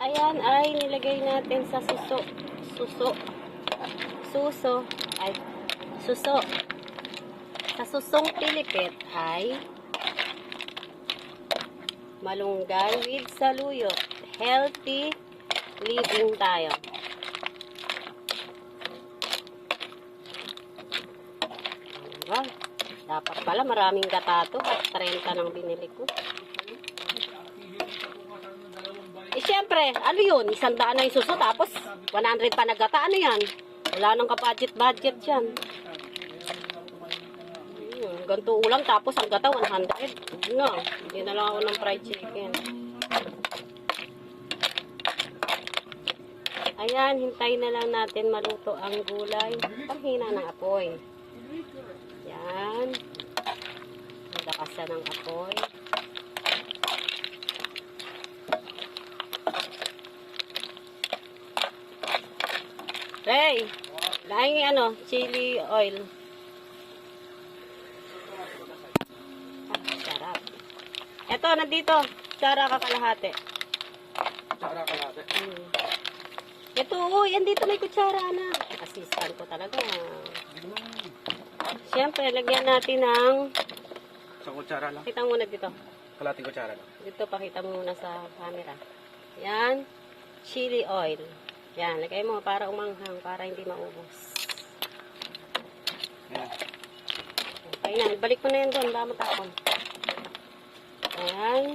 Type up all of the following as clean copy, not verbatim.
Ayan ay nilagay natin sa suso. Sa susong pilipit ay malunggay with saluyot. Healthy living tayo. Diba? Dapat pala maraming gata to. At 30 nang binili ko. Eh syempre, ano yun? 100 na yung suso tapos 100 pa na gata. Ano yan? Wala nang ka-budget yan. Ganito ulam tapos ang gata 100. No, hindi na lang ako ng fried chicken. Ayan, hintayin na lang natin maluto ang gulay. Panghina ng apoy. Yan. Lakasan ng apoy. Hey, lahing chili oil. Sarap. Ito, nandito. Tsara kakalahati. Tsara kalahati. Ito, yan dito may kutsara na. Assistant ko talaga. Siyempre, lagyan natin ng... Sa kutsara lang? Pakita muna dito. Kalating kutsara lang? Dito, pakita mo muna sa camera. Yan. Chili oil. Yan, lagay mo para umanghang, para hindi maubos. Yan. Okay na, balik mo na yan doon, baka matapon. Ayan.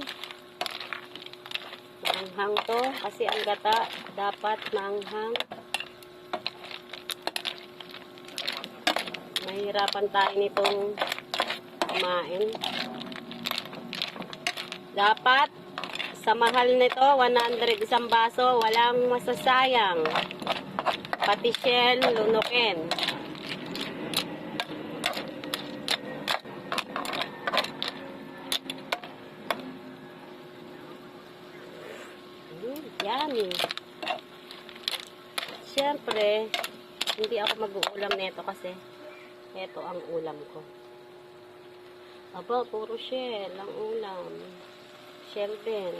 Maanghang to, kasi ang gata dapat maanghang. Mahirapan tayo nitong kumain. Dapat sa mahal nito, 100 isang baso, walang masasayang. Pati shell, lunukin. Yummy. Siyempre, hindi ako mag-uulam nito kasi ito ang ulam ko. Aba, puro shell ang ulam. Shell din.